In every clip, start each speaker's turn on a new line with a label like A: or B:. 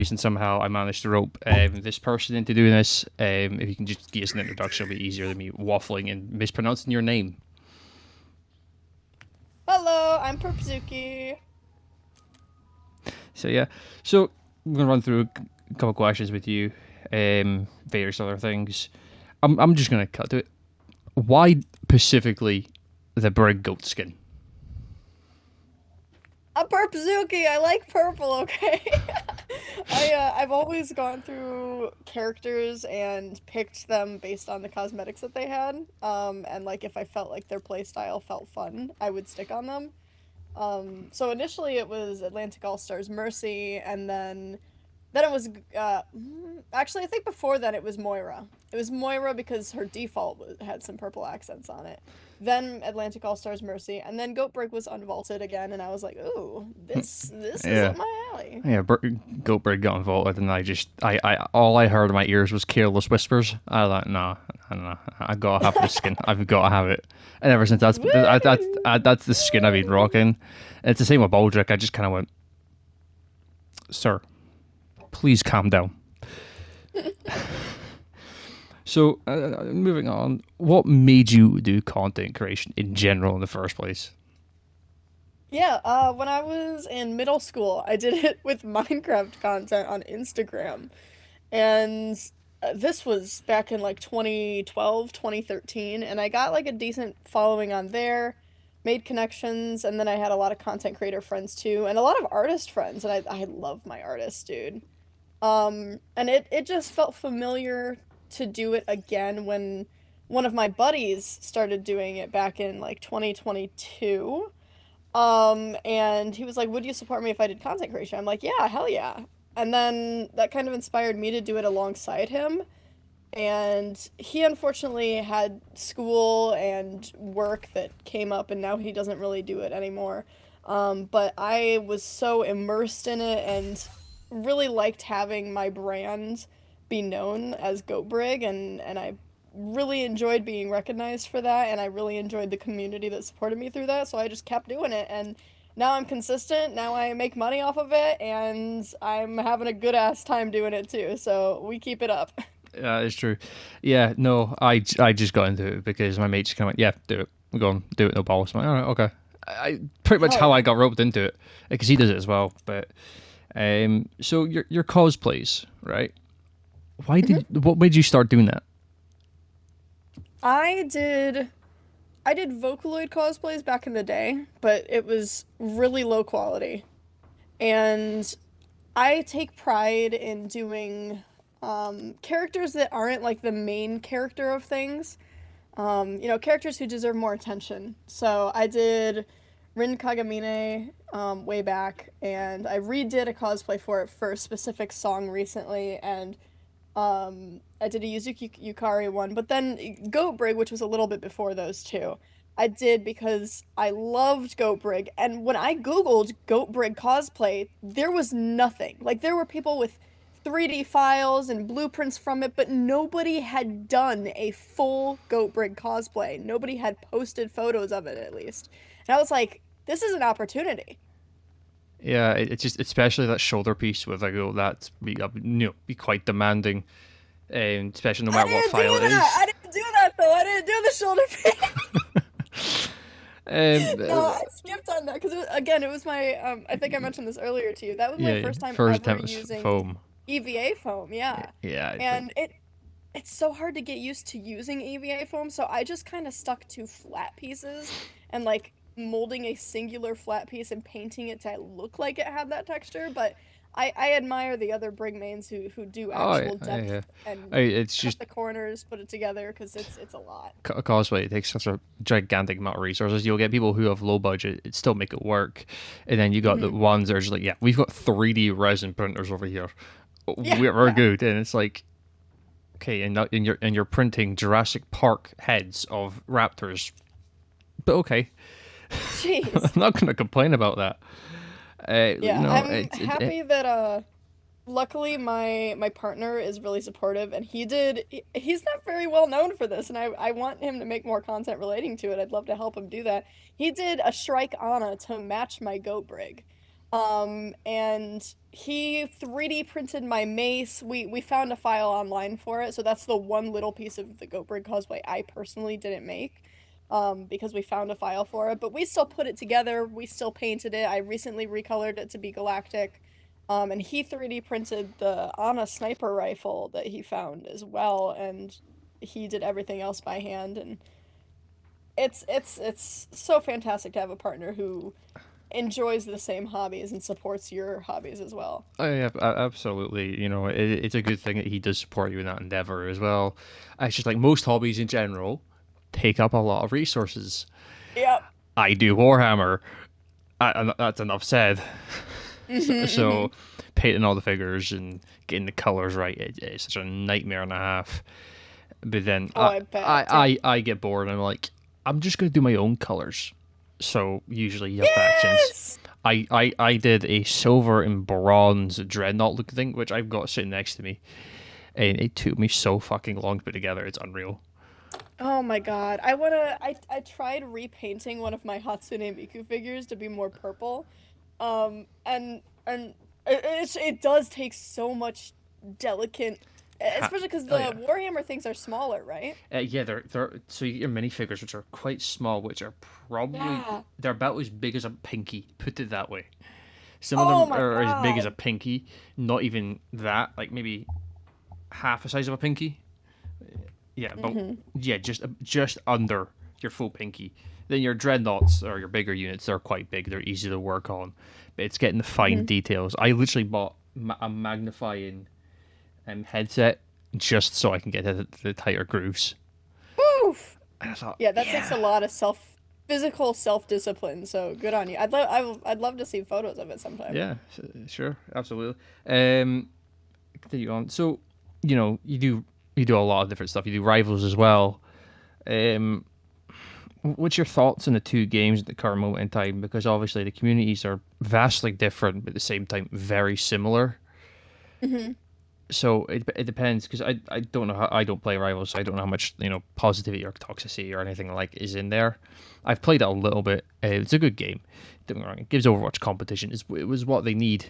A: reason somehow I managed to rope this person into doing this. If you can just give us an introduction, it'll be easier than me waffling and mispronouncing your name.
B: Hello, I'm Purpzuki.
A: So yeah, so I'm gonna run through a couple questions with you, various other things. I'm just gonna cut to it. Why specifically the Brig goat skin?
B: I'm Purpzuki. I like purple, okay? I've always gone through characters and picked them based on the cosmetics that they had. And like if I felt like their playstyle felt fun, I would stick on them. So initially it was Atlantic All-Stars Mercy, and then it was actually I think before then it was Moira. It was Moira because her default had some purple accents on it. Then Atlantic All Stars Mercy, and then Goatbrig was unvaulted again, and I was like, "Ooh, this is
A: Yeah,
B: up my alley."
A: yeah. Goat Brig got involved, and I all I heard in my ears was careless whispers. I was like, nah, nah, I gotta have this skin. I've gotta have it. And ever since
B: Woo!
A: that's the skin I've been rocking. And it's the same with Baldric. I just kind of went, sir, please calm down. So, moving on, what made you do content creation in general in the first place?
B: Yeah, when I was in middle school, I did it with Minecraft content on Instagram. And this was back in like 2012, 2013, and I got like a decent following on there, made connections, and then I had a lot of content creator friends too, and a lot of artist friends, and I love my artists, dude. And it just felt familiar to do it again when one of my buddies started doing it back in like 2022. And he was like, "Would you support me if I did content creation?" I'm like, "Yeah, hell yeah." And then that kind of inspired me to do it alongside him. And he unfortunately had school and work that came up, and now he doesn't really do it anymore. But I was so immersed in it and really liked having my brand be known as Goatbrig, and I really enjoyed being recognized for that, and I really enjoyed the community that supported me through that, so I just kept doing it, and now I'm consistent, now I make money off of it, and I'm having a good ass time doing it too, so we keep it up.
A: It's true. Yeah, no, I just got into it because my mates kind of went, yeah, do it. We're going, do it, no balls. I'm like, all right, okay. Pretty much
B: Hell
A: how I
B: yeah.
A: got roped into it because he does it as well. But so your cosplays, right?
B: Mhm.
A: What made you start doing that?
B: I did I did Vocaloid cosplays back in the day, but it was really low quality. And I take pride in doing characters that aren't like the main character of things. Characters who deserve more attention. So I did Rin Kagamine way back, and I redid a cosplay for it for a specific song recently, and I did a Yuzuki Yukari one, but then Goat Brig, which was a little bit before those two, I did because I loved Goat Brig, and when I googled Goat Brig cosplay, there was nothing. Like there were people with 3D files and blueprints from it, but nobody had done a full Goat Brig cosplay. Nobody had posted photos of it at least. And I was like, this is an opportunity.
A: Yeah, it's just especially that shoulder piece with like oh be quite demanding, especially no
B: I
A: matter what
B: didn't do
A: file it
B: that.
A: is.
B: I didn't do that though. I didn't do the shoulder No,
A: Um,
B: I skipped on that because again, it was my I think I mentioned this earlier to you. That was my
A: yeah,
B: first time
A: first
B: ever
A: attempt was
B: using
A: foam.
B: EVA foam, yeah.
A: Yeah,
B: And it's so hard to get used to using EVA foam, so I just kind of stuck to flat pieces and like molding a singular flat piece and painting it to look like it had that texture, but I admire the other Brig mains who do
A: oh
B: actual
A: yeah.
B: depth and
A: It's
B: cut
A: just
B: the corners, put it together because it's a lot.
A: a cosplay. It takes such a gigantic amount of resources. You'll get people who have low budget, it still make it work, and then you got the
B: Hmm.
A: ones that are just like, yeah, we've got 3D resin printers over here.
B: Yeah,
A: We're
B: yeah.
A: good, and it's like, okay, and you're printing Jurassic Park heads of raptors, but okay, I'm
B: Jeez.
A: not gonna complain about that.
B: Yeah, I'm
A: It
B: happy that luckily my partner is really supportive, and he's not very well known for this, and I want him to make more content relating to it. I'd love to help him do that. He did a Shrike Anna to match my goat brig. And he 3D printed my mace. We found a file online for it, so that's the one little piece of the Goat Brig cosplay I personally didn't make, because we found a file for it. But we still put it together. We still painted it. I recently recolored it to be galactic. And he 3D printed the Ana sniper rifle that he found as well, and he did everything else by hand. And it's so fantastic to have a partner who enjoys the same hobbies and supports your hobbies as well.
A: Oh, yeah, absolutely. It's a good thing that he does support you in that endeavor as well. It's just like most hobbies in general take up a lot of resources.
B: Yep.
A: I do Warhammer. And that's enough said. So,
B: Hmm. Hmm.
A: so painting all the figures and getting the colors right, it's such a nightmare and a half. But then
B: Oh, I bet. Yeah.
A: I get bored and I'm like, I'm just gonna do my own colors. So usually you have factions.
B: Yes.
A: I did a silver and bronze dreadnought looking thing, which I've got sitting next to me, and it took me so fucking long to put together. It's unreal.
B: Oh my God. I tried repainting one of my Hatsune Miku figures to be more purple. And it does take so much delicate,
A: Ha-
B: especially because
A: oh
B: the
A: yeah,
B: Warhammer things are smaller, right?
A: yeah. They're so you get your minifigures, which are quite small, which are probably
B: Yeah.
A: they're about as big as a pinky. Put it that way. Some of
B: Oh
A: them
B: my
A: are as big as a
B: God.
A: pinky, not even that, like maybe half the size of a pinky. Yeah, but
B: Hmm.
A: yeah, just under your full pinky. Then your dreadnoughts or your bigger units, they're quite big. They're easy to work on, but it's getting the fine
B: Hmm.
A: details. I literally bought a magnifying headset just so I can get the tighter grooves.
B: Oof.
A: And I thought,
B: Yeah, that takes
A: yeah,
B: a lot of physical self-discipline, so good on you. I'd love to see photos of it sometime.
A: yeah, sure, absolutely. Continue on. So, you do a lot of different stuff. You do rivals as well. Um, what's your thoughts on the two games at the current moment in time? Because obviously the communities are vastly different, but at the same time very similar.
B: Hmm.
A: So it depends because I don't know how I don't play Rivals, so I don't know how much positivity or toxicity or anything like is in there. I've played it a little bit. It's a good game. Don't get me wrong. It gives Overwatch competition. It was what they need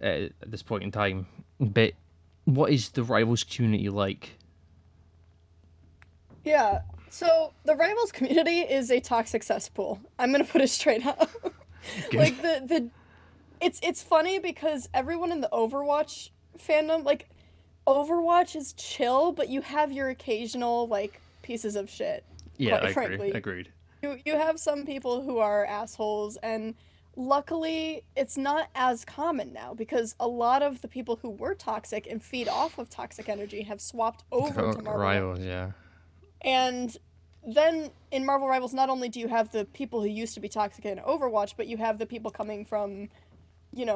A: at this point in time. But what is the Rivals community like?
B: Yeah. So the Rivals community is a toxic cesspool. I'm gonna put it straight up.
A: Good.
B: Like the it's funny because everyone in the Overwatch fandom, like Overwatch is chill, but you have your occasional like pieces of shit,
A: Yeah, I
B: quite
A: agree.
B: frankly.
A: Agreed.
B: You have some people who are assholes, and luckily it's not as common now because a lot of the people who were toxic and feed off of toxic energy have swapped over to Marvel
A: Rivals,
B: Rivals.
A: yeah.
B: And then in Marvel Rivals, not only do you have the people who used to be toxic in Overwatch, but you have the people coming from,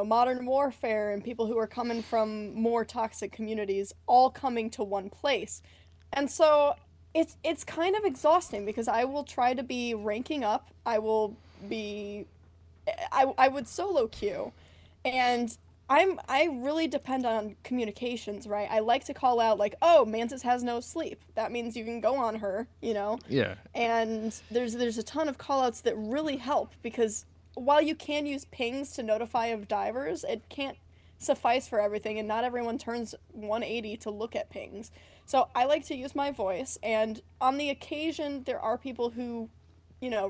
B: Modern Warfare and people who are coming from more toxic communities all coming to one place. And so it's kind of exhausting because I will try to be ranking up. Be I would solo queue, and I really depend on communications, right? I like to call out like, "Oh, Mantis has no sleep." That means you can go on her.
A: Yeah.
B: And there's a ton of callouts that really help because while you can use pings to notify of divers, it can't suffice for everything, and not everyone turns 180 to look at pings. So I like to use my voice, and on the occasion, there are people who,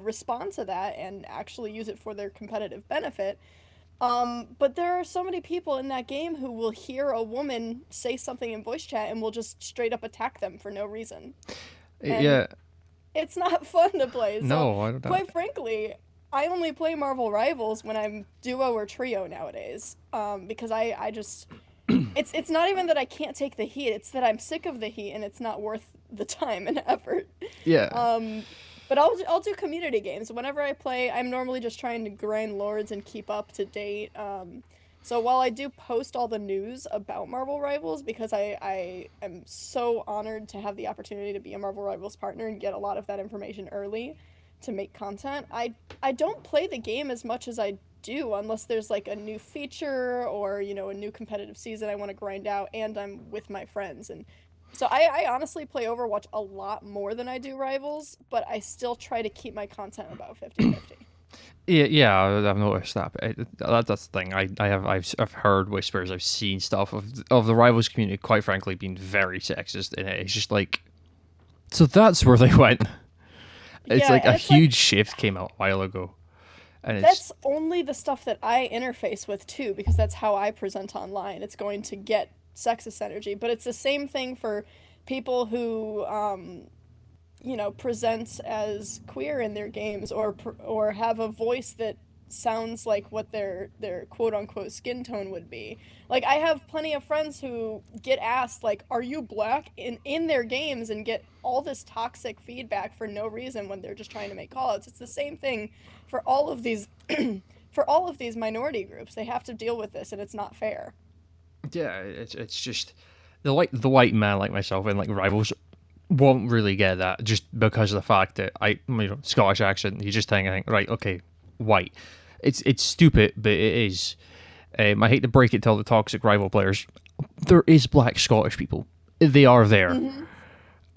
B: respond to that and actually use it for their competitive benefit. But there are so many people in that game who will hear a woman say something in voice chat and will just straight up attack them for no reason. And
A: Yeah.
B: it's not fun to play. So,
A: No, I don't know.
B: quite frankly, I only play Marvel Rivals when I'm duo or trio nowadays. Because I just it's not even that I can't take the heat, it's that I'm sick of the heat and it's not worth the time and effort.
A: Yeah.
B: Um, but I'll do community games. Whenever I play, I'm normally just trying to grind lords and keep up to date. So while I do post all the news about Marvel Rivals because I am so honored to have the opportunity to be a Marvel Rivals partner and get a lot of that information early to make content, I don't play the game as much as I do unless there's like a new feature or a new competitive season I want to grind out and I'm with my friends. And so I honestly play Overwatch a lot more than I do Rivals, but I still try to keep my content about 50-50.
A: Yeah, I've noticed that. But that's the thing. I've heard whispers. I've seen stuff of the rivals community. Quite frankly, being very sexist in it. It's just like, so that's where they went. It's
B: Yeah,
A: like a
B: and it's like
A: huge shift came out a while ago, and it's
B: that's only the stuff that I interface with too, because that's how I present online. It's going to get sexist energy, but it's the same thing for people who presents as queer in their games or have a voice that sounds like what their quote unquote skin tone would be. Like I have plenty of friends who get asked like are you black in their games and get all this toxic feedback for no reason when they're just trying to make calls. It's the same thing for all of these for all of these minority groups. They have to deal with this and it's not fair.
A: yeah, it's just the white man like myself and like rivals won't really get that just because of the fact that Scottish accent. You just think right, okay, white. It's stupid, but it is. I hate to break it to all the toxic rival players. There is black Scottish people. They are there,
B: Mhm.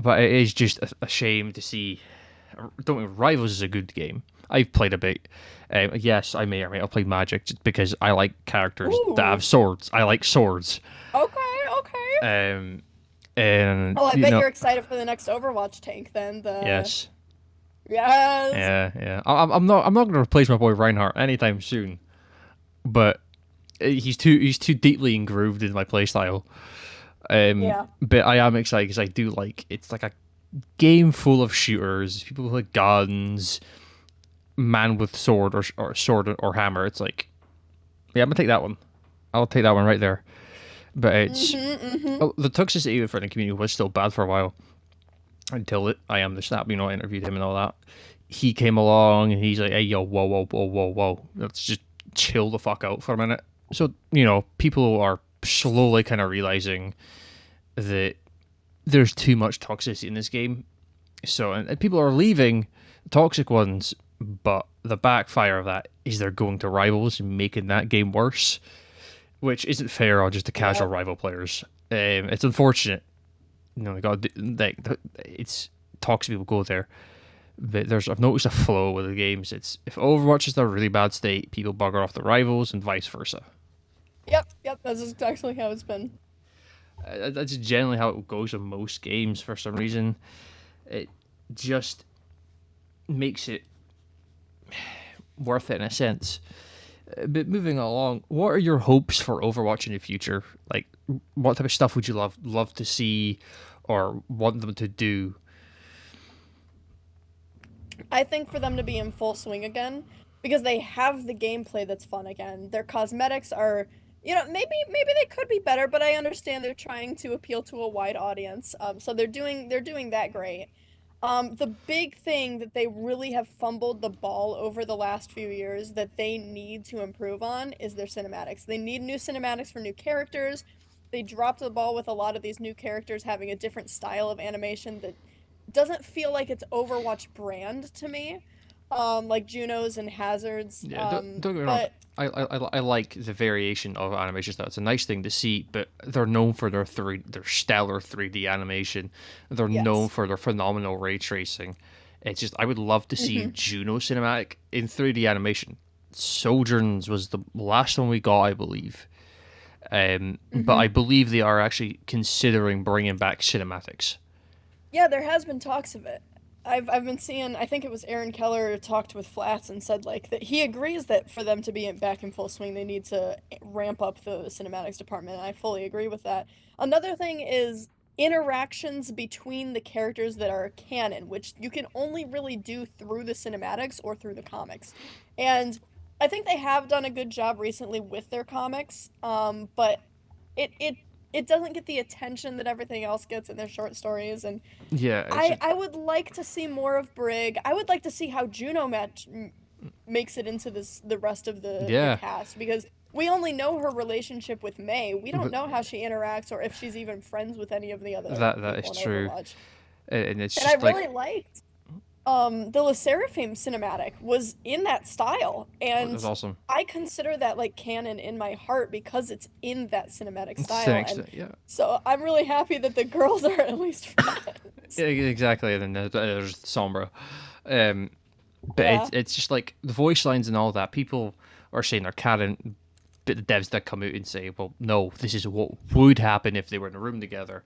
A: but it is just a shame to see. Don't get me, Rivals is a good game. I've played a bit. Yes, I may or may not play Magic just because I like characters that have
B: Ooh.
A: swords. I like swords.
B: Okay, okay.
A: Um, and
B: Oh, I bet you're excited for the next Overwatch tank then. The
A: yes,
B: Yes.
A: yeah. I'm not going to replace my boy Reinhardt anytime soon. But he's too deeply engrooved in my playstyle.
B: Yeah.
A: But I am excited because I do like it's like a game full of shooters, people with guns, man with sword or sword or hammer. It's like, yeah, I'm gonna take that one. I'll take that one right there. But it's
B: Mhm.
A: the toxicity within the community was still bad for a while until I am the snap. I interviewed him and all that. He came along and he's like, "Hey, yo, whoa, let's just chill the fuck out for a minute." So people are slowly kind of realizing that there's too much toxicity in this game. So and people are leaving toxic ones, but the backfire of that is they're going to rivals and making that game worse, which isn't fair on just the casual
B: Yep.
A: rival players. It's unfortunate. They got like it's toxic people go there. But I've noticed a flow with the games. It's if Overwatch is in a really bad state, people bugger off the rivals and vice versa.
B: Yep. That's exactly how it's been.
A: That's generally how it goes with most games. For some reason, it just makes it worth it in a sense. But moving along, what are your hopes for Overwatch in the future? Like, what type of stuff would you love to see, or want them to do?
B: I think for them to be in full swing again because they have the gameplay that's fun again. Their cosmetics are, maybe they could be better, but I understand they're trying to appeal to a wide audience. So they're doing that great. The big thing that they really have fumbled the ball over the last few years that they need to improve on is their cinematics. They need new cinematics for new characters. They dropped the ball with a lot of these new characters having a different style of animation that doesn't feel like it's Overwatch brand to me. Like Junos and Hazards.
A: Yeah, don't get me wrong.
B: But
A: I like the variation of animation style. It's a nice thing to see, but they're known for their stellar 3D animation. They're known
B: yes.
A: for their phenomenal ray tracing. It's just I would love to see
B: Hmm.
A: Juno cinematic in 3D animation. Sojourns was the last one we got, I believe. But I
B: Hmm.
A: believe they are actually considering bringing back cinematics.
B: Yeah, there has been talks of it. I've been seeing. I think it was Aaron Keller talked with Flats and said like that he agrees that for them to be back in full swing, they need to ramp up the cinematics department. And I fully agree with that. Another thing is interactions between the characters that are canon, which you can only really do through the cinematics or through the comics. And I think they have done a good job recently with their comics. But it it it doesn't get the attention that everything else gets in their short stories and
A: Yeah, it's
B: I
A: just
B: I would like to see more of Brig. I would like to see how makes it into the rest of the
A: yeah,
B: cast because we only know her relationship with May. We don't
A: but
B: know how she interacts or if she's even friends with any of the other
A: that is
B: people in
A: true,
B: Overwatch.
A: and it's
B: And I
A: just like
B: really liked the Le Seraphim cinematic was in that style
A: that's
B: and
A: awesome.
B: I consider that like canon in my heart because it's in that cinematic
A: To an
B: style and
A: extent, yeah.
B: so I'm really happy that the girls are at least friends.
A: Yeah, exactly. And then there's Sombra. Um, But
B: Yeah.
A: it's just like the voice lines and all that. People are saying they're canon, but the devs that come out and say, well, no, this is what would happen if they were in a room together.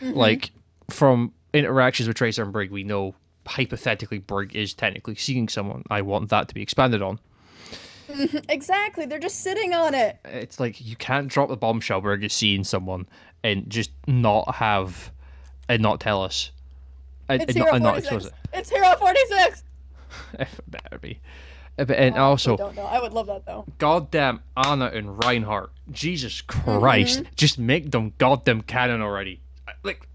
B: Mm-hmm.
A: Like from interactions with Tracer and Brig, we know hypothetically Brig is technically seeing someone. I want that to be expanded on.
B: Exactly. They're just sitting on it.
A: It's like you can't drop the bombshell Brig is seeing someone and just not have and not tell us
B: It's
A: not
B: Hero
A: expose
B: 46.
A: it.
B: It's Hero 46.
A: If it better be. But
B: Oh,
A: and
B: I actually
A: also,
B: don't know. I would love that though.
A: goddamn Anna and Reinhardt. Jesus Christ,
B: Mm-hmm.
A: just make them goddamn canon already. Like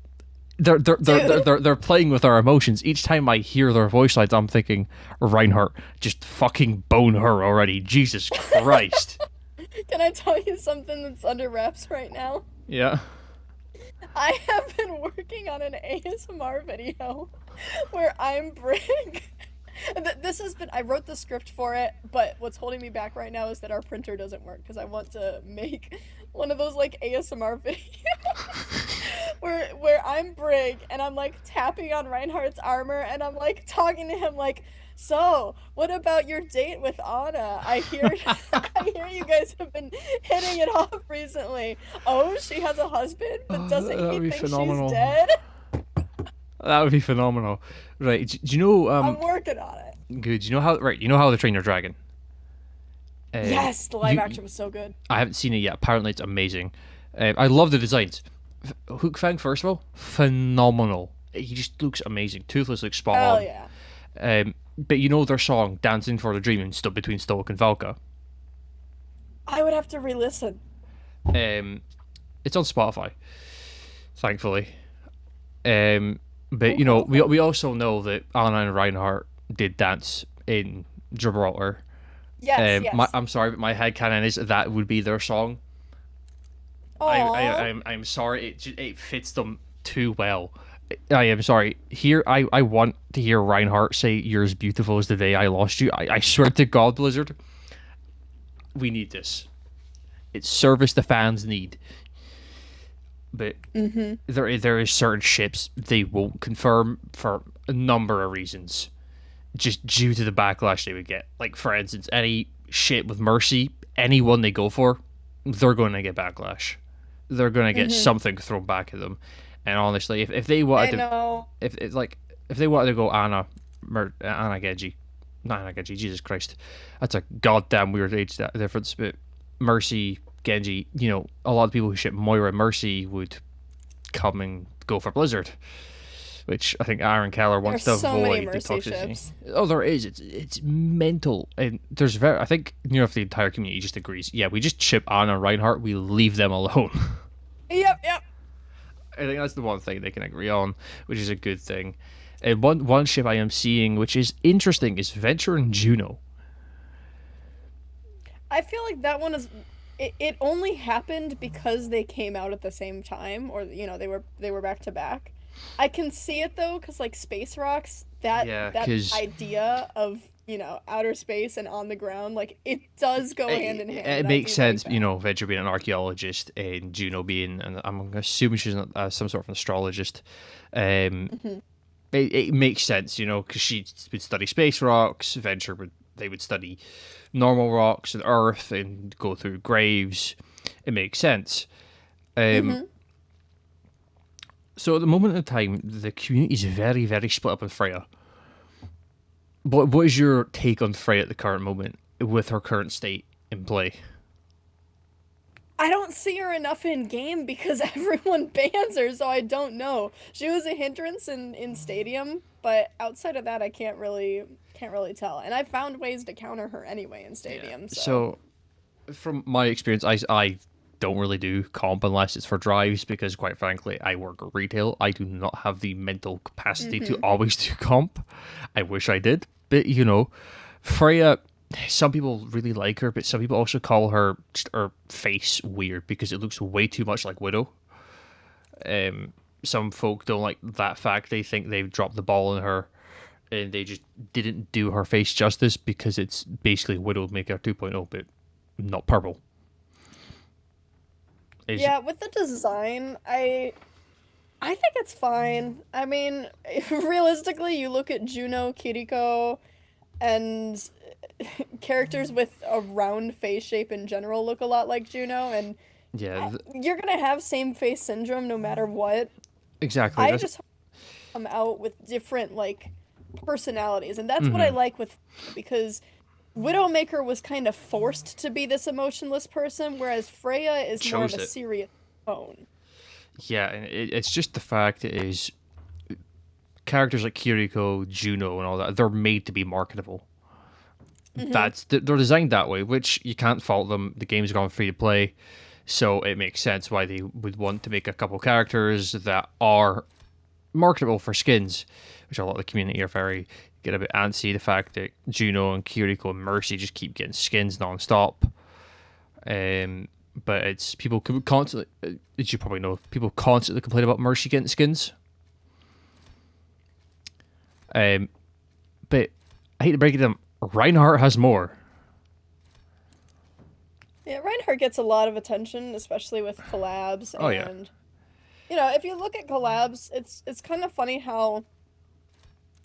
B: Dude,
A: they're playing with our emotions. Each time I hear their voice lines, I'm thinking Reinhardt, just fucking bone her already. Jesus Christ.
B: can I tell you something that's under wraps right now?
A: Yeah.
B: I have been working on an ASMR video where I'm Brig. This has been, I wrote the script for it, but what's holding me back right now is that our printer doesn't work because I want to make one of those like ASMR videos where I'm Brig and I'm like tapping on Reinhardt's armor and I'm like talking to him like, so what about your date with Anna? I hear I hear you guys have been hitting it off recently. Oh, she has a husband, but
A: Oh,
B: doesn't
A: that
B: he
A: would be
B: think she's
A: phenomenal.
B: dead?
A: That would be phenomenal. Right? Do you know?
B: I'm working on it.
A: Good. Do you know how? Right. You know how to train your dragon.
B: Yes, the live
A: You
B: action was so good.
A: I haven't seen it yet. Apparently, it's amazing. I love the designs. Hook Fang, first of all, phenomenal. He just looks amazing. Toothless looks spot
B: Hell
A: on.
B: yeah.
A: But you know their song "Dancing for the Dream" and stuck between Stoic and Valka.
B: I would have to re-listen.
A: Um, it's on Spotify, thankfully. But
B: Okay, okay.
A: we also know that Anna and Reinhardt did dance in Gibraltar.
B: Yes, yes.
A: I'm sorry, but my headcanon is that would be their song.
B: Aw.
A: I'm sorry. It fits them too well. I am sorry. Here, I want to hear Reinhardt say, "You're as beautiful as the day I lost you." I swear to God, Blizzard, we need this. It's service the fans need. But
B: Mm-hmm.
A: there is certain ships they won't confirm for a number of reasons, just due to the backlash they would get. Like for instance, any ship with Mercy, anyone they go for, they're going to get backlash. They're going to get
B: Mm-hmm.
A: something thrown back at them. And honestly, if they
B: I
A: wanted to,
B: know.
A: if it's like if they wanted to go Anna Genji, not Anna Genji, Jesus Christ, that's a goddamn weird age difference. But Mercy, Genji, a lot of people who ship Moira and Mercy would come and go for Blizzard, which I think Aaron Keller wants
B: There's
A: to
B: so many
A: avoid the
B: Mercy
A: toxicity.
B: ships.
A: Oh, there is. It's mental, and I think if the entire community just agrees. Yeah, we just ship Anna and Reinhardt. We leave them alone.
B: Yep, yep.
A: I think that's the one thing they can agree on, which is a good thing. And one ship I am seeing, which is interesting, is Venture and Juno.
B: I feel like that one is it only happened because they came out at the same time or they were back to back. I can see it though cuz like space rocks
A: Yeah,
B: that
A: because
B: idea of, outer space and on the ground like it does go hand in hand
A: it
B: and I
A: makes
B: do like
A: sense,
B: that.
A: Venture being an archaeologist and Juno being, and I'm assuming she's some sort of astrologist. Um,
B: Hmm.
A: it makes sense, because she would study space rocks. Venture would study normal rocks and Earth and go through graves. It makes sense. Um,
B: Hmm.
A: so at the moment in time, the community is very, very split up on Freya. What is your take on Freya at the current moment with her current state in play?
B: I don't see her enough in game because everyone bans her, so I don't know. She was a hindrance in Stadium, but outside of that, I can't really tell. And I found ways to counter her anyway in
A: Yeah.
B: Stadium, so.
A: So from my experience, I don't really do comp unless it's for drives because, quite frankly, I work retail. I do not have the mental capacity to
B: Hmm.
A: always do comp. I wish I did, but Freya. Some people really like her, but some people also call her face weird because it looks way too much like Widow. Some folk don't like that fact. They think they've dropped the ball on her, and they just didn't do her face justice because it's basically Widowmaker 2.0, but not purple. Is
B: Yeah, with the design, I think it's fine. I mean, realistically, you look at Juno, Kiriko, and characters with a round face shape in general look a lot like Juno, and
A: Yeah,
B: you're gonna have same face syndrome no matter what.
A: exactly.
B: I
A: That's
B: just hope they come out with different like personalities, and that's what I
A: hmm
B: like with because Widowmaker was kind of forced to be this emotionless person, whereas Freya is more of
A: chose
B: a
A: it.
B: serious tone.
A: Yeah, and it's just the fact it is characters like Kiriko, Juno, and all that. They're made to be marketable.
B: Hmm.
A: They're designed that way, which you can't fault them. The game's gone free to play, so it makes sense why they would want to make a couple characters that are marketable for skins, which a lot of the community are very get a bit antsy. The fact that Juno and Kiriko and Mercy just keep getting skins non-stop. Um, but it's people constantly, as you probably know, people constantly complain about Mercy getting skins. Um, but I hate to break it to them, Reinhardt has more.
B: Yeah, Reinhardt gets a lot of attention, especially with collabs,
A: Oh yeah,
B: and if you look at collabs, it's kind of funny how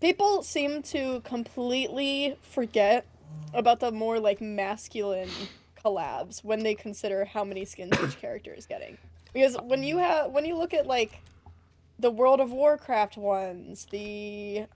B: people seem to completely forget about the more like masculine collabs when they consider how many skins each character is getting. Because when you look at like the World of Warcraft ones, the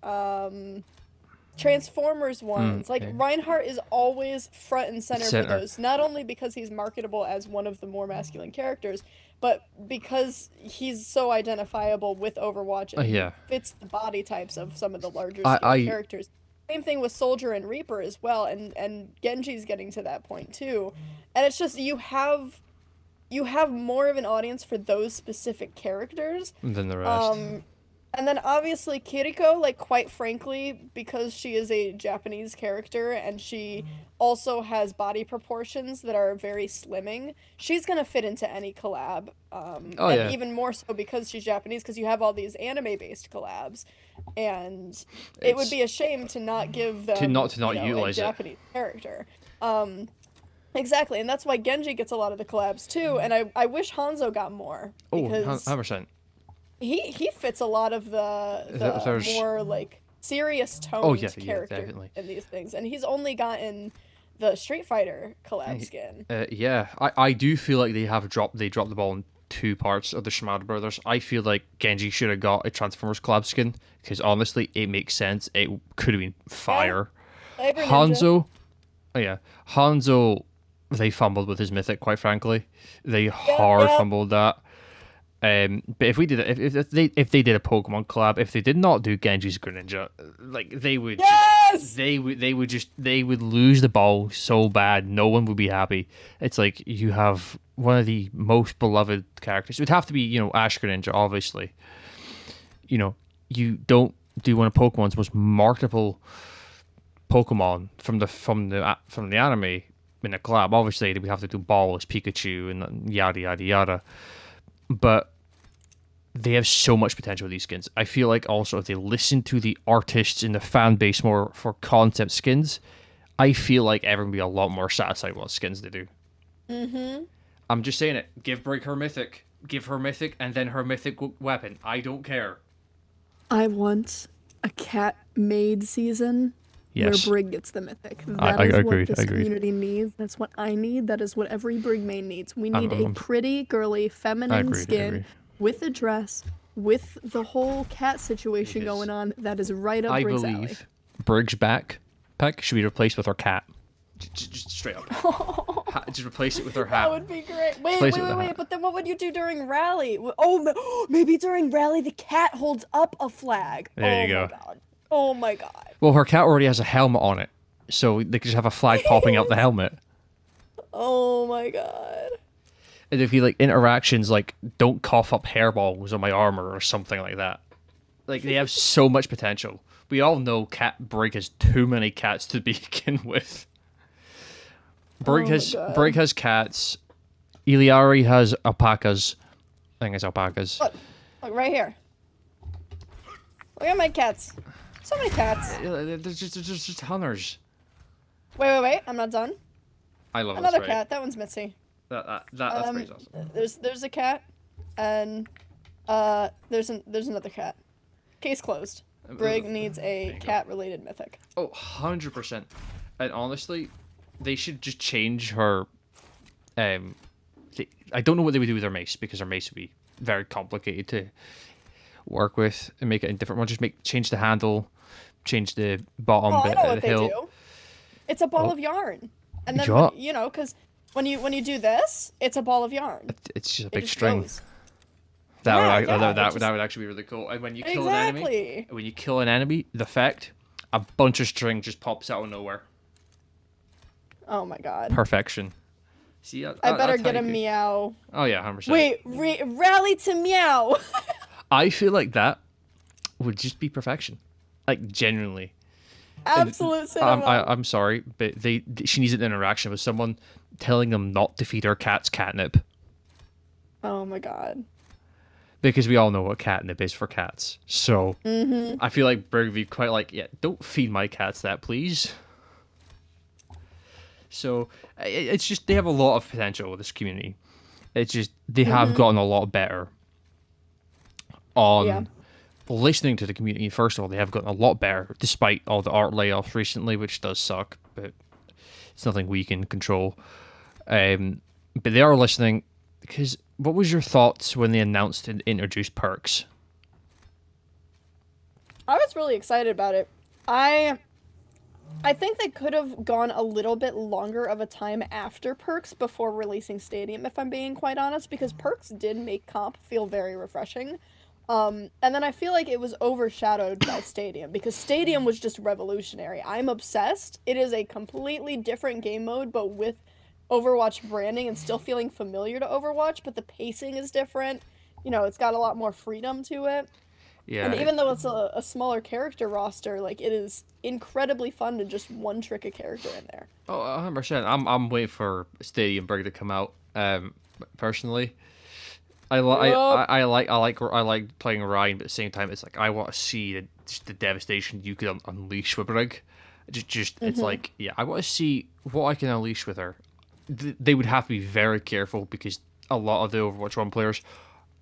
B: Transformers ones. Like
A: yeah.
B: Reinhardt is always front and center for
A: Center.
B: those, not only because he's marketable as one of the more masculine characters, but because he's so identifiable with Overwatch and he
A: Yeah,
B: fits the body types of some of the larger
A: I,
B: scale
A: I,
B: characters. Same thing with Soldier and Reaper as well, and Genji's getting to that point too. And it's just you have more of an audience for those specific characters.
A: than the rest.
B: Um, and then obviously Kiriko, like quite frankly, because she is a Japanese character and she also has body proportions that are very slimming, she's gonna fit into any collab.
A: Oh
B: And
A: yeah,
B: even more so because she's Japanese, because you have all these anime-based collabs, and it would
A: it's
B: be a shame to not give
A: to
B: them,
A: not
B: a
A: utilize it.
B: Japanese character. Um, exactly, and that's why Genji gets a lot of the collabs too, and I wish Hanzo got more
A: Oh,
B: because
A: 100%.
B: he fits a lot of the
A: There's
B: more like serious
A: oh yeah,
B: toned
A: yeah,
B: characters
A: definitely.
B: in these things, and he's only gotten the Street Fighter collab skin.
A: Yeah, I do feel like they dropped the ball in two parts of the Shimada brothers. I feel like Genji should have got a Transformers collab skin because honestly, it makes sense. It could have been
B: Yeah,
A: fire.
B: Cyber Ninja.
A: Hanzo, oh yeah, Hanzo, they fumbled with his mythic. Quite frankly, they
B: Yep,
A: hard
B: yep.
A: fumbled that. But if we did it, if they did a Pokemon collab, if they did not do Genji's Greninja, like
B: Yes.
A: they would lose the ball so bad, no one would be happy. It's like you have one of the most beloved characters. It would have to be Ash Greninja, obviously. You know, you don't do one of Pokemon's most marketable Pokemon from the anime in a collab. Obviously, we have to do Balls, Pikachu, and yada yada yada. But they have so much potential with these skins. I feel like also if they listen to the artists in the fan base more for concept skins, I feel like everyone will be a lot more satisfied with what skins they do.
B: Mm-hmm.
A: I'm just saying it. Give Brig her mythic. Give her mythic and then her mythic weapon. I don't care.
B: I want a cat made season where
A: Yes,
B: Brig gets the mythic.
A: I
B: That is what
A: agreed. I
B: this
A: agreed.
B: community needs. That's what I need. That is what every Brig main needs. We
A: I'm,
B: need
A: I'm,
B: a
A: I'm,
B: pretty, girly,
A: I
B: feminine
A: agreed. I
B: skin
A: agree.
B: with a dress, with the whole cat situation
A: Because
B: going on. That is right up
A: I
B: Brig's alley.
A: believe Brig's backpack should be replaced with her cat. Just straight up. Just replace it with her
B: That
A: hat.
B: would be great. Wait,
A: Replace
B: wait,
A: it with
B: wait,
A: a
B: wait.
A: hat.
B: But then what would you do during rally? Oh, maybe during rally the cat holds up a flag.
A: There you
B: Oh my
A: go.
B: god. Oh my god.
A: Well, her cat already has a helmet on it, so they could just have a flag popping out the helmet.
B: Oh my god.
A: And if you like interactions, like don't cough up hairballs on my armor or something like that. Like they have so much potential. We all know Cat Brig has too many cats to begin with.
B: Oh my god.
A: Brig has cats. Iliari has alpacas. I think it's alpacas.
B: Look right here. Look at my cats. So many cats.
A: There's just hunters.
B: Wait. I'm not done.
A: I love
B: Another
A: this.
B: cat. That one's Mitzi.
A: That's pretty awesome.
B: There's a cat, and there's another cat. Case closed. Brig needs
A: There
B: a
A: you go.
B: cat-related mythic.
A: Oh, 100%. And honestly, they should just change her. Um, I don't know what they would do with her mace, because her mace would be very complicated to work with and make it in different ones. Just change the handle, change the
B: Oh,
A: bottom
B: I
A: bit
B: know
A: of the
B: what they
A: hilt.
B: do. It's a ball
A: Oh,
B: of yarn. And then
A: yeah,
B: because when you do this, it's a ball of yarn.
A: it's just a
B: It
A: big
B: just
A: string.
B: goes.
A: That would
B: Yeah,
A: ac-
B: yeah, it
A: that
B: just
A: would actually be really cool. And
B: exactly.
A: when you kill an enemy, the effect, a bunch of string just pops out of nowhere.
B: Oh my god.
A: Perfection. See,
B: I better
A: that's how
B: get
A: you
B: a
A: could.
B: meow.
A: Oh yeah, 100%.
B: Wait, rally to meow.
A: I feel like that would just be perfection. Like genuinely.
B: Absolute cinema.
A: I'm sorry, but she needs an interaction with someone telling them not to feed her cats catnip,
B: Oh my god.
A: because we all know what catnip is for cats. So
B: Mm-hmm.
A: I feel like Brig would be quite like, yeah, don't feed my cats that, please. So it's just they have a lot of potential with this community. It's just they have
B: Mm-hmm.
A: gotten a lot better
B: Yeah.
A: on listening to the community. First of all, they have gotten a lot better despite all the art layoffs recently, which does suck, but it's nothing we can control. But they are listening, because what was your thoughts when they announced and introduced perks?
B: I was really excited about it. I think they could have gone a little bit longer of a time after perks before releasing Stadium, if I'm being quite honest, because perks did make comp feel very refreshing. And then I feel like it was overshadowed by Stadium, because Stadium was just revolutionary. I'm obsessed. It is a completely different game mode, but with Overwatch branding and still feeling familiar to Overwatch, but the pacing is different. It's got a lot more freedom to it.
A: Yeah,
B: And even though it's a smaller character roster, like it is incredibly fun to just one trick a character in there.
A: oh, 100%. I'm waiting for Stadium Brig to come out. Personally,
B: Yup.
A: I like playing Ryan, but at the same time, it's like I want to see just the devastation you could unleash with Brig. It's
B: Mm-hmm.
A: like, yeah, I want to see what I can unleash with her. They would have to be very careful, because a lot of the Overwatch 1 players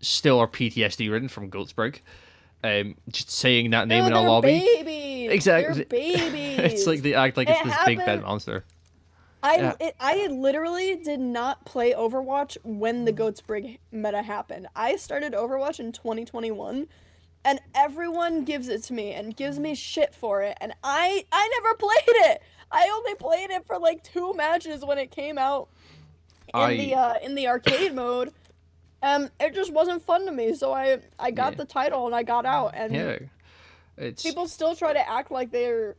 A: still are PTSD ridden from Goatsbrig. Just saying that name in
B: Dude,
A: a
B: they're
A: lobby,
B: babies. They're
A: exactly. It's like
B: babies.
A: they act like it's
B: It
A: this big bad
B: happened.
A: monster.
B: I
A: Yeah,
B: it, I literally did not play Overwatch when the Goats Brig meta happened. I started Overwatch in 2021, and everyone gives it to me and gives me shit for it, and I never played it. I only played it for like 2 matches when it came out
A: I
B: in the arcade mode. It just wasn't fun to me, so I
A: yeah
B: got the title and I got out, and
A: yeah. It's
B: people still try to act like
A: it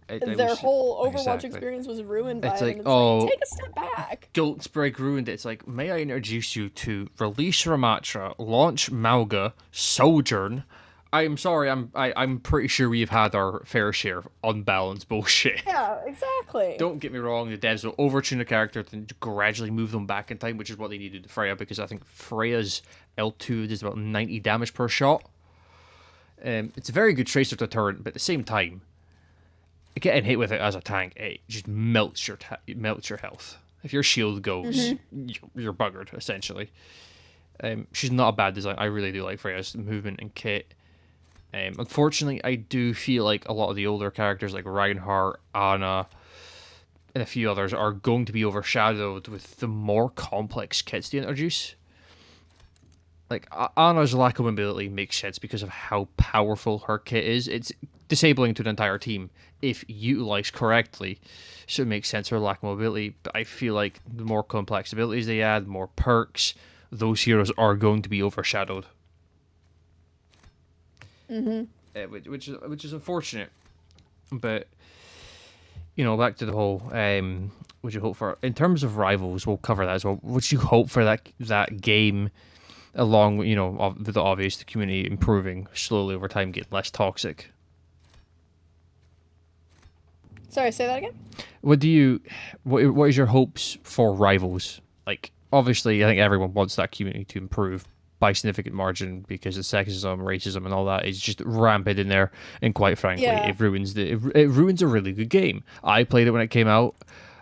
B: their
A: was
B: whole Overwatch
A: exactly.
B: experience was ruined by
A: It's
B: it,
A: like,
B: and it's like,
A: oh,
B: take a step back.
A: Goatsbrig ruined it. It's like, may I introduce you to Release Ramatra, Launch Malga, Sojourn. I'm sorry, I'm pretty sure we've had our fair share of unbalanced bullshit.
B: Yeah, exactly.
A: Don't get me wrong, the devs will overtune a character and gradually move them back in time, which is what they needed to Freya, because I think Freya's L2 does about 90 damage per shot. It's a very good tracer deterrent, but at the same time, getting hit with it as a tank, it just melts your health. If your shield goes,
B: Hmm.
A: you're buggered, essentially. She's not a bad design. I really do like Freya's movement and kit. Unfortunately, I do feel like a lot of the older characters like Reinhardt, Anna, and a few others are going to be overshadowed with the more complex kits they introduce. Like Anna's lack of mobility makes sense because of how powerful her kit is. It's disabling to an entire team if utilized correctly, so it makes sense her lack of mobility. But I feel like the more complex abilities they add, more perks, those heroes are going to be overshadowed.
B: Hmm.
A: Which is unfortunate. But back to the whole. Would you hope for in terms of rivals? We'll cover that as well. Would you hope for that game, along with with the obvious, the community improving slowly over time, getting less toxic?
B: Sorry, say that again?
A: What do you what is your hopes for rivals? Like, obviously, I think everyone wants that community to improve by significant margin, because the sexism, racism, and all that is just rampant in there, and quite frankly,
B: Yeah.
A: it ruins a really good game. I played it when it came out.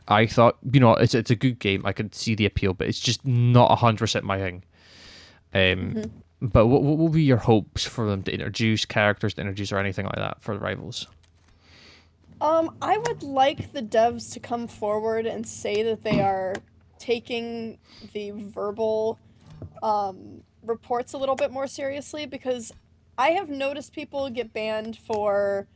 A: I thought, it's a good game. I could see the appeal, but it's just not 100% my thing. Um,
B: Hmm.
A: But what will be your hopes for them to introduce characters, to introduce or anything like that for the Rivals?
B: I would like the devs to come forward and say that they are taking the verbal reports a little bit more seriously, because I have noticed people get banned for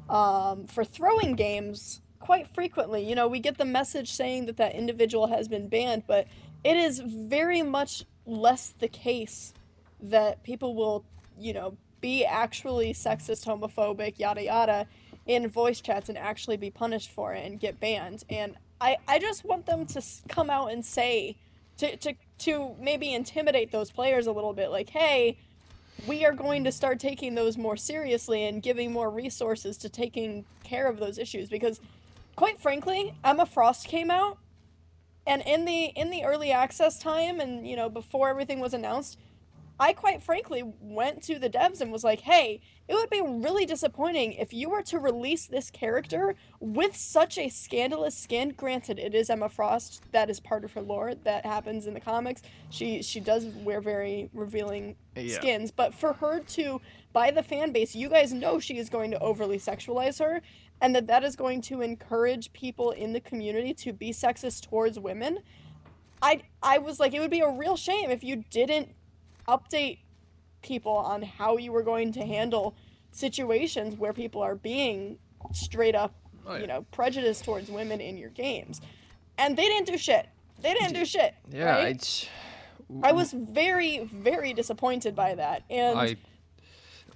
B: throwing games quite frequently. You know, we get the message saying that that individual has been banned, but it is very much less the case that people will, be actually sexist, homophobic, yada yada, in voice chats and actually be punished for it and get banned. And I just want them to come out and say, to maybe intimidate those players a little bit, like, hey, we are going to start taking those more seriously and giving more resources to taking care of those issues. Because quite frankly, Emma Frost came out, and in the early access time, and before everything was announced, I quite frankly went to the devs and was like, hey, it would be really disappointing if you were to release this character with such a scandalous skin. Granted, it is Emma Frost. That is part of her lore. That happens in the comics. She does wear very revealing
A: Yeah.
B: skins. But for her to, by the fan base, you guys know she is going to overly sexualize her, and that is going to encourage people in the community to be sexist towards women. I was like, it would be a real shame if you didn't update people on how you were going to handle situations where people are being straight up, prejudiced towards women in your games. And they didn't do shit. They didn't do shit.
A: Yeah,
B: right? I was very, very disappointed by that. And
A: I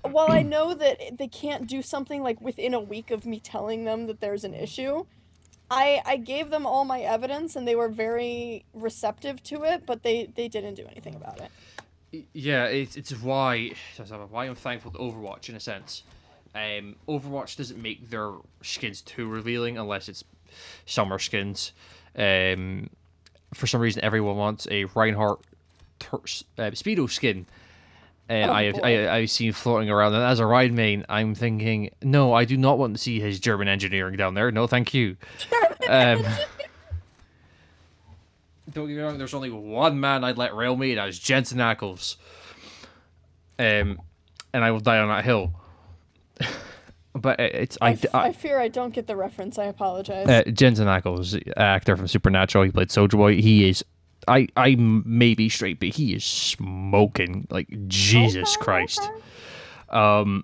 B: while I know that they can't do something like within a week of me telling them that there's an issue, I gave them all my evidence and they were very receptive to it, but they didn't do anything about it.
A: Yeah, it's why I'm thankful to Overwatch in a sense. Overwatch doesn't make their skins too revealing unless it's summer skins. For some reason, everyone wants a Reinhardt Speedo skin. And I've seen floating around, and as a Ryan main, I'm thinking, no, I do not want to see his German engineering down there. No, thank you. Don't get me wrong, there's only one man I'd let rail me, and that was Jensen Ackles. And I will die on that hill. But
B: I fear I don't get the reference. I apologize.
A: Jensen Ackles, actor from Supernatural, he played Soldier Boy. He is, I may be straight, but he is smoking like Jesus Christ.
B: Okay.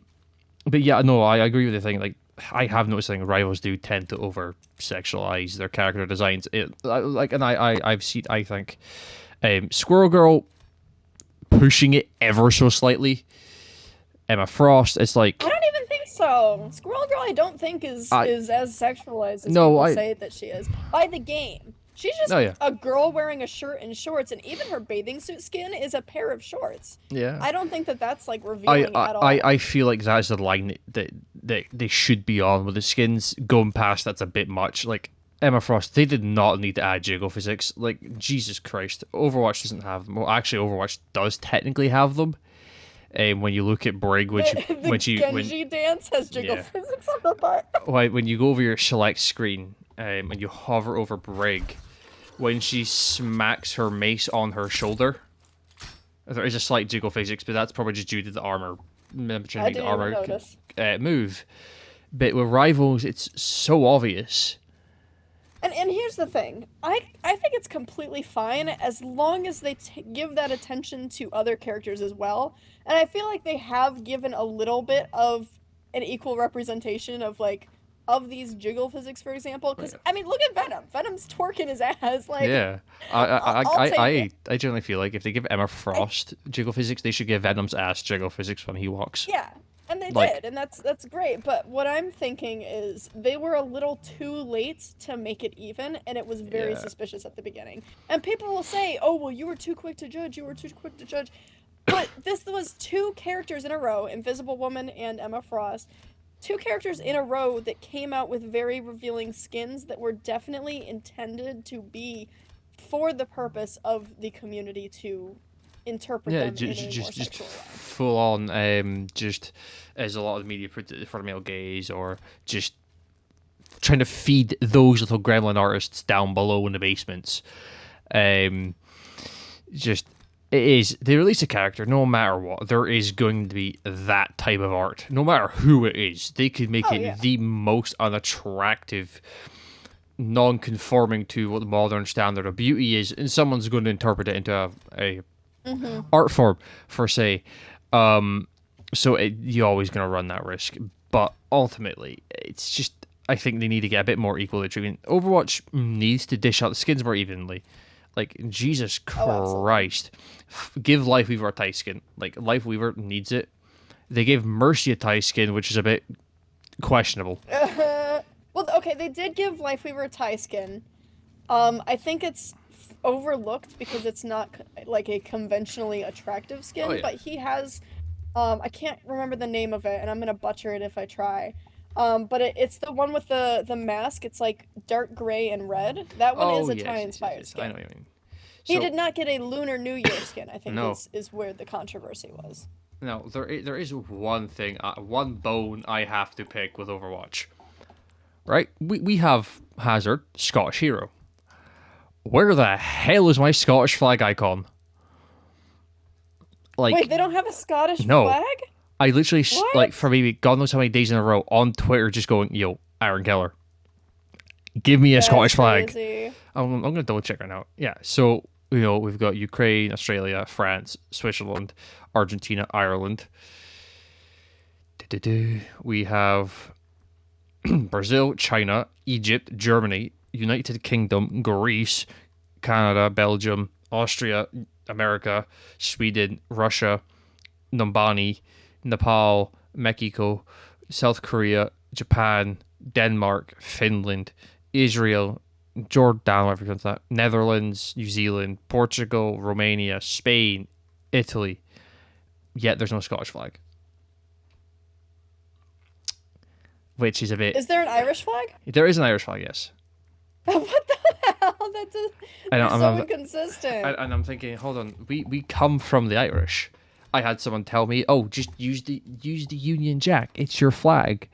A: But yeah, no, I agree with the thing. Like, I have noticed that rivals do tend to over sexualize their character designs. I've seen. I think Squirrel Girl pushing it ever so slightly. Emma Frost, it's like,
B: I don't even think so. Squirrel Girl, I don't think is as sexualized as people say that she is by the game. She's just a girl wearing a shirt and shorts, and even her bathing suit skin is a pair of shorts.
A: Yeah.
B: I don't think that's like revealing at all.
A: I feel like that's the line that they should be on with the skins. Going past that's a bit much. Like Emma Frost, they did not need to add jiggle physics. Like, Jesus Christ, Overwatch doesn't have them. Well, actually, Overwatch does technically have them. When you look at Brig, when
B: Genji dance has jiggle physics on the butt.
A: When you go over your select screen and you hover over Brig, when she smacks her mace on her shoulder, there is a slight jiggle physics, but that's probably just due to the armor.
B: I didn't even notice.
A: Move. But with Rivals, it's so obvious.
B: And here's the thing. I think it's completely fine as long as they give that attention to other characters as well. And I feel like they have given a little bit of an equal representation of these jiggle physics, for example. Because I mean, look at Venom. Venom's twerking his ass. Like,
A: yeah, I generally feel like if they give Emma Frost jiggle physics, they should give Venom's ass jiggle physics when he walks.
B: Yeah. And they did, and that's great. But what I'm thinking is they were a little too late to make it even, and it was very suspicious at the beginning. And people will say, oh, well, you were too quick to judge, But this was two characters in a row, Invisible Woman and Emma Frost, two characters in a row that came out with very revealing skins that were definitely intended to be for the purpose of the community to interpret them in a more sexual way.
A: Full on, just as a lot of the media put it for male gaze, or just trying to feed those little gremlin artists down below in the basements. Just It is. They release a character, no matter what, there is going to be that type of art. No matter who it is, they could make
B: Oh
A: it
B: yeah.
A: the most unattractive, non-conforming to what the modern standard of beauty is, and someone's going to interpret it into a
B: Mm-hmm.
A: art form, for say. Um, you're always going to run that risk. But ultimately, it's just, I think they need to get a bit more equal treatment. Overwatch needs to dish out the skins more evenly. Like, Jesus
B: Oh, absolutely.
A: Christ. Give Life Weaver a tie skin. Like, Life Weaver needs it. They gave Mercy a tie skin, which is a bit questionable.
B: Well, okay, they did give Lifeweaver a tie skin. I think it's overlooked because it's not like a conventionally attractive
A: Oh,
B: skin,
A: yeah.
B: but he has I can't remember the name of it, and I'm gonna butcher it if I try. But it's the one with the mask. It's like dark gray and red. That one is
A: Oh,
B: a tie
A: yes, yes, yes,
B: inspired
A: yes. I know
B: skin.
A: what you mean.
B: He
A: So,
B: did not get a Lunar New Year skin, I think
A: no.
B: is where the controversy was.
A: Now, there is one thing, one bone I have to pick with Overwatch. Right? We have Hazard, Scottish hero. Where the hell is my Scottish flag icon?
B: Wait,
A: Like,
B: they don't have a Scottish
A: no.
B: flag?
A: I literally, like, for
B: What?
A: maybe God knows how many days in a row on Twitter just going, yo, Aaron Keller, give me a
B: That's
A: Scottish flag.
B: crazy.
A: I'm going to double check right now. Yeah, so, we've got Ukraine, Australia, France, Switzerland, Argentina, Ireland. We have Brazil, China, Egypt, Germany, United Kingdom, Greece, Canada, Belgium, Austria, America, Sweden, Russia, Numbani, Nepal, Mexico, South Korea, Japan, Denmark, Finland, Israel, Jordan, whatever you pronounce that, Netherlands, New Zealand, Portugal, Romania, Spain, Italy. Yet there's no Scottish flag, which is a bit.
B: Is there an Irish flag?
A: There is an Irish flag, yes.
B: What the hell?
A: And
B: They're so
A: I'm,
B: inconsistent.
A: and I'm thinking, hold on, we come from the Irish. I had someone tell me, oh, just use the Union Jack. It's your flag.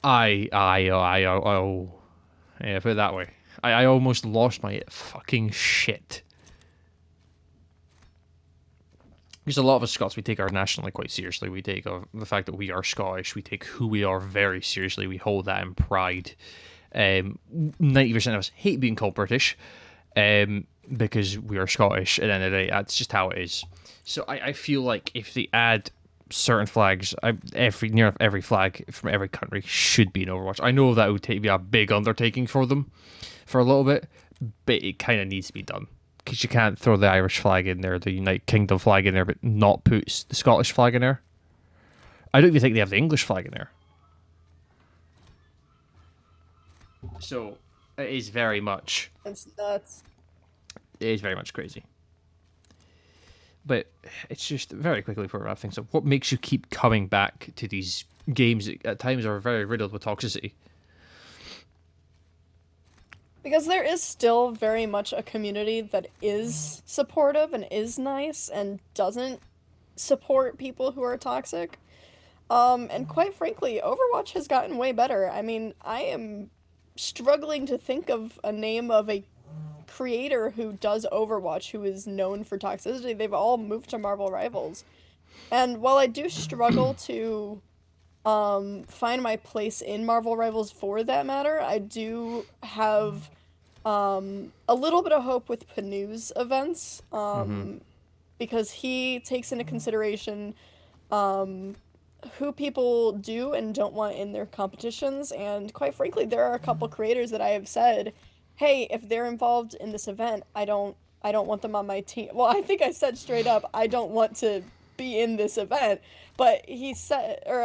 A: Oh, yeah, put it that way. I almost lost my fucking shit. Because a lot of us Scots, we take our nationality quite seriously. We take the fact that we are Scottish. We take who we are very seriously. We hold that in pride. 90% of us hate being called British, because we are Scottish. At the end of the day, that's just how it is. So I feel like if they add certain flags, near every flag from every country should be in Overwatch. I know that would be a big undertaking for them for a little bit, but it kind of needs to be done. Because you can't throw the Irish flag in there, the United Kingdom flag in there, but not put the Scottish flag in there. I don't even think they have the English flag in there. So it is very much,
B: It's nuts.
A: it is very much crazy. But it's just very quickly before we wrap things up. What makes you keep coming back to these games that at times are very riddled with toxicity?
B: Because there is still very much a community that is supportive and is nice and doesn't support people who are toxic. And quite frankly, Overwatch has gotten way better. I mean, I am struggling to think of a name of a creator who does Overwatch who is known for toxicity. They've all moved to Marvel Rivals. And while I do struggle to find my place in Marvel Rivals for that matter, I do have a little bit of hope with Panu's events,
A: Mm-hmm.
B: because he takes into consideration um, who people do and don't want in their competitions. And quite frankly, there are a couple creators that I have said, "Hey, if they're involved in this event, I don't want them on my team." Well, I think I said straight up, "I don't want to be in this event." But he said, or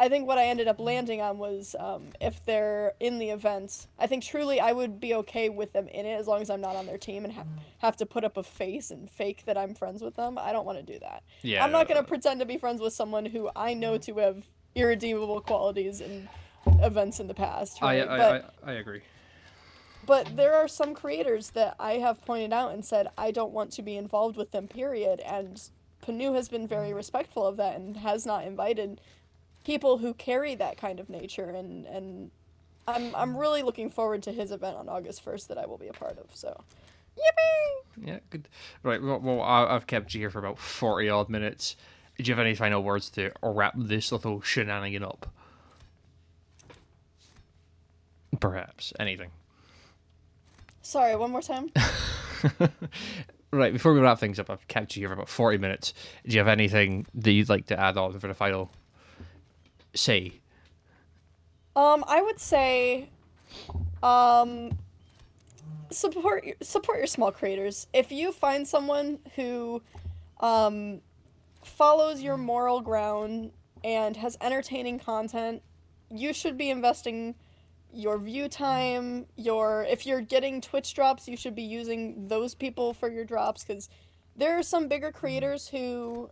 B: I think what I ended up landing on was, if they're in the event, I think truly I would be okay with them in it as long as I'm not on their team and have to put up a face and fake that I'm friends with them. I don't want to do that.
A: Yeah,
B: I'm not going
A: no,
B: to pretend to be friends with someone who I know to have irredeemable qualities in events in the past, right?
A: I agree.
B: But there are some creators that I have pointed out and said I don't want to be involved with them, period. And Panu has been very respectful of that and has not invited people who carry that kind of nature, and I'm really looking forward to his event on August 1st that I will be a part of. So Yippee!
A: Yeah, good. Right, well, I've kept you here for about 40 odd minutes. Do you have any final words to wrap this little shenanigan up? Perhaps. Anything.
B: Sorry, one more time.
A: Right, before we wrap things up, I've kept you here for about 40 minutes. Do you have anything that you'd like to add on for the final say?
B: I would say, um, support your small creators. If you find someone who, um, follows your moral ground and has entertaining content, you should be investing your view time, your if you're getting Twitch drops, you should be using those people for your drops cuz there are some bigger creators who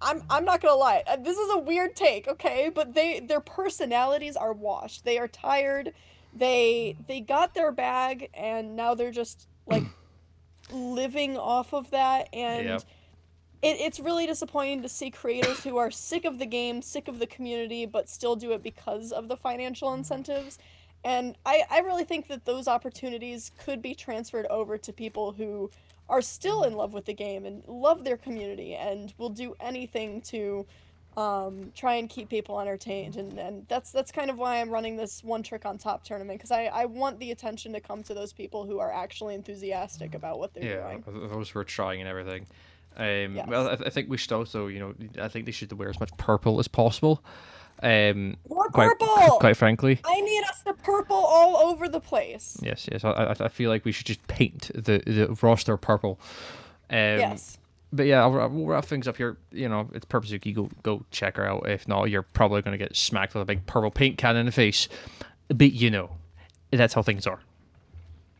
B: I'm not going to lie. This is a weird take, okay? But their personalities are washed. They are tired. They got their bag and now they're just like living off of that
A: Yeah.
B: and it's really disappointing to see creators who are sick of the game, sick of the community, but still do it because of the financial incentives. And I really think that those opportunities could be transferred over to people who are still in love with the game and love their community and will do anything to try and keep people entertained. And that's kind of why I'm running this one trick on top tournament because I want the attention to come to those people who are actually enthusiastic about what they're
A: Yeah,
B: doing.
A: those who are trying and everything. Well,
B: Yes.
A: I think we should also, I think they should wear as much purple as possible.
B: More
A: Quite,
B: purple!
A: quite frankly.
B: I need us to purple all over the place.
A: Yes, yes. I feel like we should just paint the roster purple. Um,
B: Yes.
A: but yeah, we'll wrap things up here. It's Purpzuki. Go check her out. If not, you're probably going to get smacked with a big purple paint can in the face. But that's how things are.